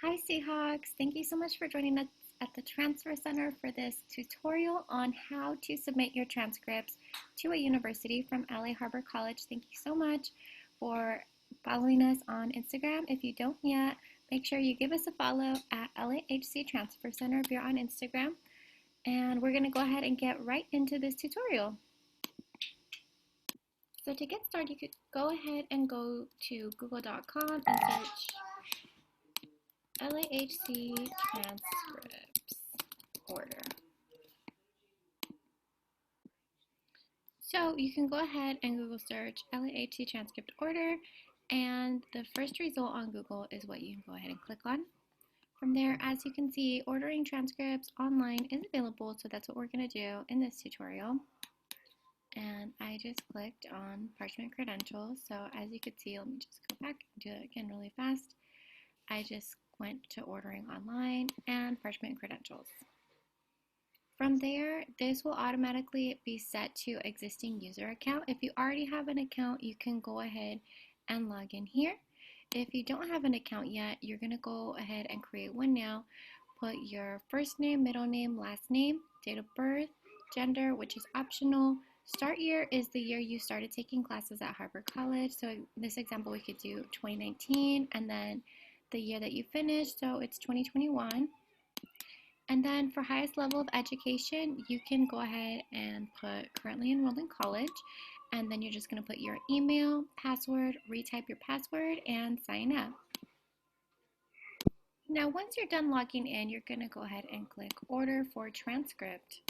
Hi Seahawks, thank you so much for joining us at the Transfer Center for this tutorial on how to submit your transcripts to a university from LA Harbor College. Thank you so much for following us on Instagram. If you don't yet, make sure you give us a follow at LAHC Transfer Center if you're on Instagram. And we're going to go ahead and get right into this tutorial. So to get started, you could go ahead and go to google.com and search LAHC Transcripts order. So you can go ahead and Google search LAHC transcript order, and the first result on Google is what you can go ahead and click on. From there, as you can see, ordering transcripts online is available, so that's what we're going to do in this tutorial. And I just clicked on parchment credentials. So as you can see, let me just go back and do it again really fast. I just went to ordering online and parchment credentials. From there, this will automatically be set to existing user account. If you already have an account, you can go ahead and log in here. If you don't have an account yet, you're going to go ahead and create one now. Put your first name, middle name, last name, date of birth, gender, which is optional. Start year is the year you started taking classes at Harbor College. So in this example, we could do 2019 and then the year that you finished, so it's 2021. And then for highest level of education, you can go ahead and put currently enrolled in college, and then you're just going to put your email, password, retype your password, and sign up. Now once you're done logging in, you're going to go ahead and click order for transcript.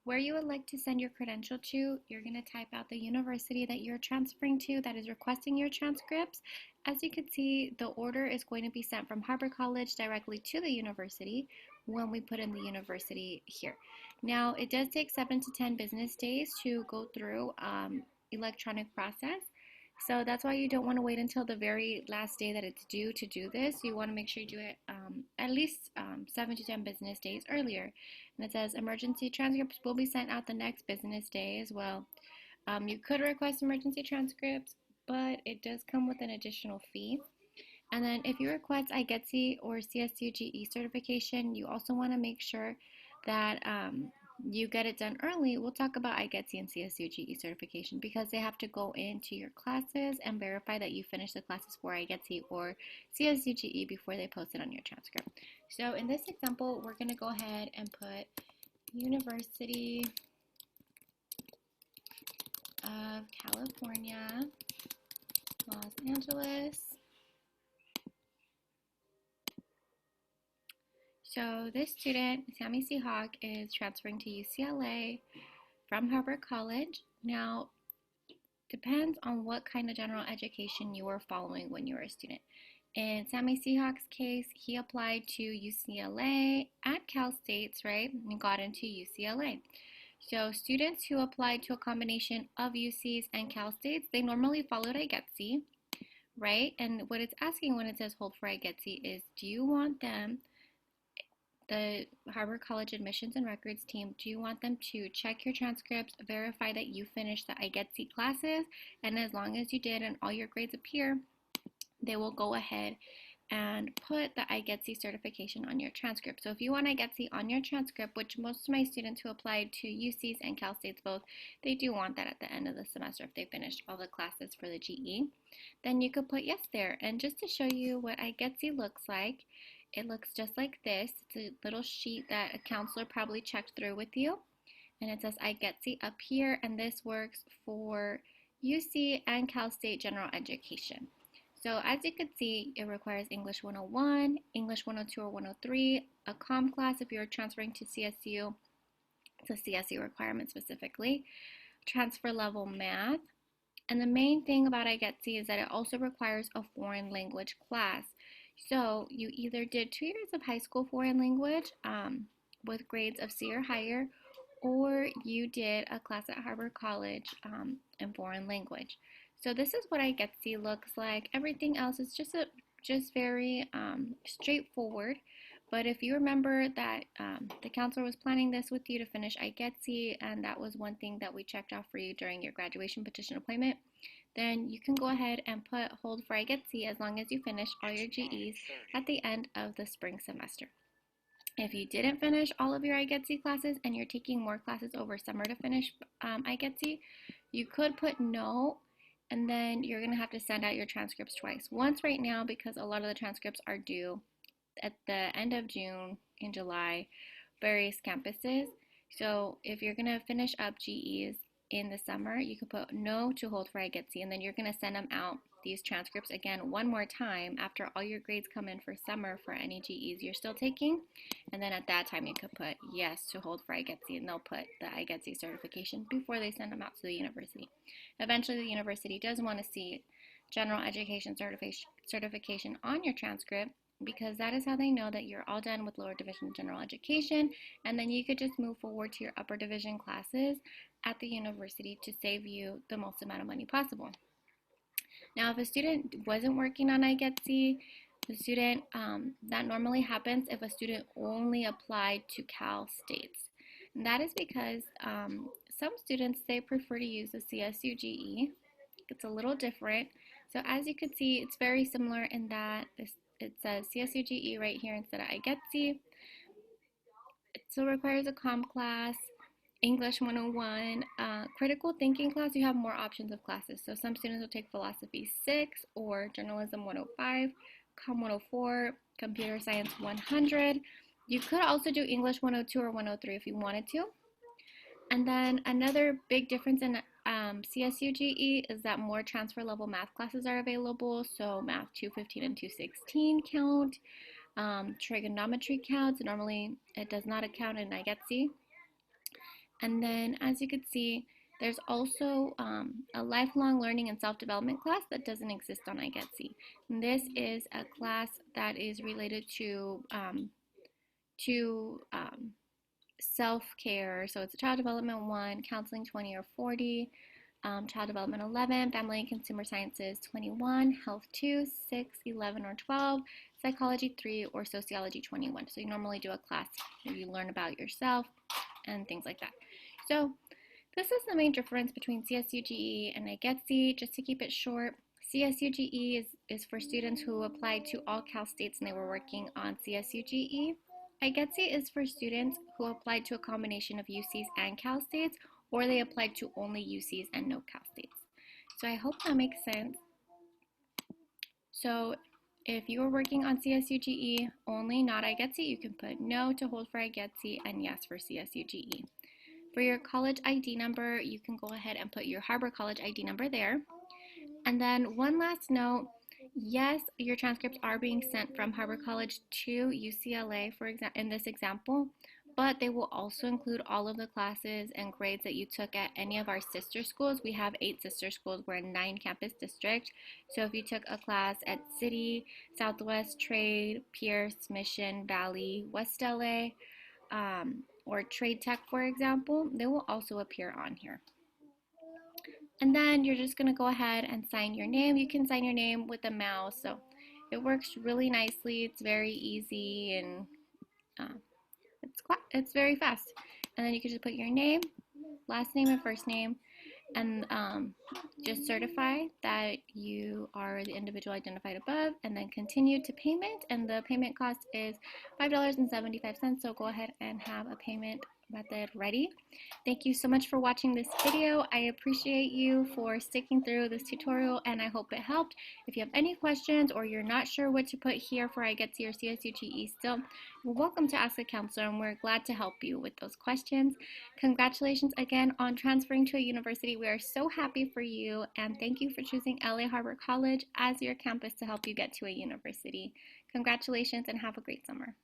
Where you would like to send your credential to, you're going to type out the university that you're transferring to that is requesting your transcripts. As you can see, the order is going to be sent from Harbor College directly to the university when we put in the university here. Now, it does take 7 to 10 business days to go through electronic process. So that's why you don't want to wait until the very last day that it's due to do this. You want to make sure you do it at least 7 to 10 business days earlier. And it says emergency transcripts will be sent out the next business day as well. You could request emergency transcripts, but it does come with an additional fee. And then if you request IGETC or CSUGE certification, you also want to make sure that you get it done early. We'll talk about IGETC and CSUGE certification because they have to go into your classes and verify that you finished the classes for IGETC or CSUGE before they post it on your transcript. So in this example, we're going to go ahead and put University of California, Los Angeles. So this student, Sammy Seahawk, is transferring to UCLA from Harbor College. Now, depends on what kind of general education you were following when you were a student. In Sammy Seahawk's case, he applied to UCLA at Cal States, right, and got into UCLA. So students who applied to a combination of UCs and Cal States, they normally followed IGETC, right? And what it's asking when it says hold for IGETC is, do you want them, the Harbor College Admissions and Records team, do you want them to check your transcripts, verify that you finished the IGETC classes, and as long as you did and all your grades appear, they will go ahead and put the IGETC certification on your transcript. So if you want IGETC on your transcript, which most of my students who applied to UCs and Cal States both, they do want that at the end of the semester if they finished all the classes for the GE, then you could put yes there. And just to show you what IGETC looks like, it looks just like this. It's a little sheet that a counselor probably checked through with you. And it says IGETC up here, and this works for UC and Cal State General Education. So as you can see, it requires English 101, English 102 or 103, a comm class if you're transferring to CSU. It's a CSU requirement specifically. Transfer level math. And the main thing about IGETC is that it also requires a foreign language class. So you either did 2 years of high school foreign language with grades of C or higher, or you did a class at Harbor College in foreign language. So this is what IGETC looks like. Everything else is just very straightforward. But if you remember that the counselor was planning this with you to finish IGETC, and that was one thing that we checked off for you during your graduation petition appointment, then you can go ahead and put hold for I Get C as long as you finish all your GEs at the end of the spring semester. If you didn't finish all of your I Get C classes and you're taking more classes over summer to finish I Get C, you could put no, and then you're going to have to send out your transcripts twice. Once right now because a lot of the transcripts are due at the end of June and July, various campuses. So if you're going to finish up GEs in the summer, you can put no to hold for I Get C, and then you're going to send them out, these transcripts, again one more time after all your grades come in for summer for any GEs you're still taking. And then at that time you could put yes to hold for I Get C, and they'll put the I Get C certification before they send them out to the university. Eventually the university does want to see general education certification on your transcript, because that is how they know that you're all done with lower division general education, and then you could just move forward to your upper division classes at the university to save you the most amount of money possible. Now, if a student wasn't working on I Get C, the student, that normally happens if a student only applied to Cal States. And that is because some students, they prefer to use the CSU GE. It's a little different. So as you can see, it's very similar in that it says CSU GE right here instead of I Get C. It still requires a comp class, English 101, critical thinking class. You have more options of classes. So some students will take philosophy 6 or journalism 105, com 104, computer science 100. You could also do English 102 or 103 if you wanted to. And then another big difference in CSU GE is that more transfer level math classes are available. So math 215 and 216 count. Trigonometry counts. Normally it does not account in I Get C. And then as you can see, there's also a lifelong learning and self-development class that doesn't exist on I Get C. And this is a class that is related to self-care. So it's child development 1, counseling 20 or 40, child development 11, family and consumer sciences 21, health 2, 6, 11 or 12, psychology 3, or sociology 21. So you normally do a class where you learn about yourself and things like that. So this is the main difference between CSU GE and I Get C. Just to keep it short, CSU GE is for students who applied to all Cal States and they were working on CSU GE. I Get C is for students who applied to a combination of UCs and Cal States, or they applied to only UCs and no Cal States. So I hope that makes sense. So if you are working on CSU GE only, not I Get C, you can put no to hold for I Get C and yes for CSU GE. For your college ID number, you can go ahead and put your Harbor College ID number there. And then one last note, yes, your transcripts are being sent from Harbor College to UCLA in this example, but they will also include all of the classes and grades that you took at any of our sister schools. We have 8 sister schools. We're a 9-campus district. So if you took a class at City, Southwest, Trade, Pierce, Mission, Valley, West LA, or Trade Tech, for example, they will also appear on here. And then you're just going to go ahead and sign your name. You can sign your name with a mouse, so it works really nicely. It's very easy, and it's very fast. And then you can just put your name, last name, and first name, and just certify that you are the individual identified above, and then continue to payment. And the payment cost is $5.75, so go ahead and have a payment method ready. Thank you so much for watching this video. I appreciate you for sticking through this tutorial, and I hope it helped. If you have any questions or you're not sure what to put here for I Get C or CSU GE still, you're welcome to ask a counselor, and we're glad to help you with those questions. Congratulations again on transferring to a university. We are so happy for you, and thank you for choosing LA Harbor College as your campus to help you get to a university. Congratulations and have a great summer.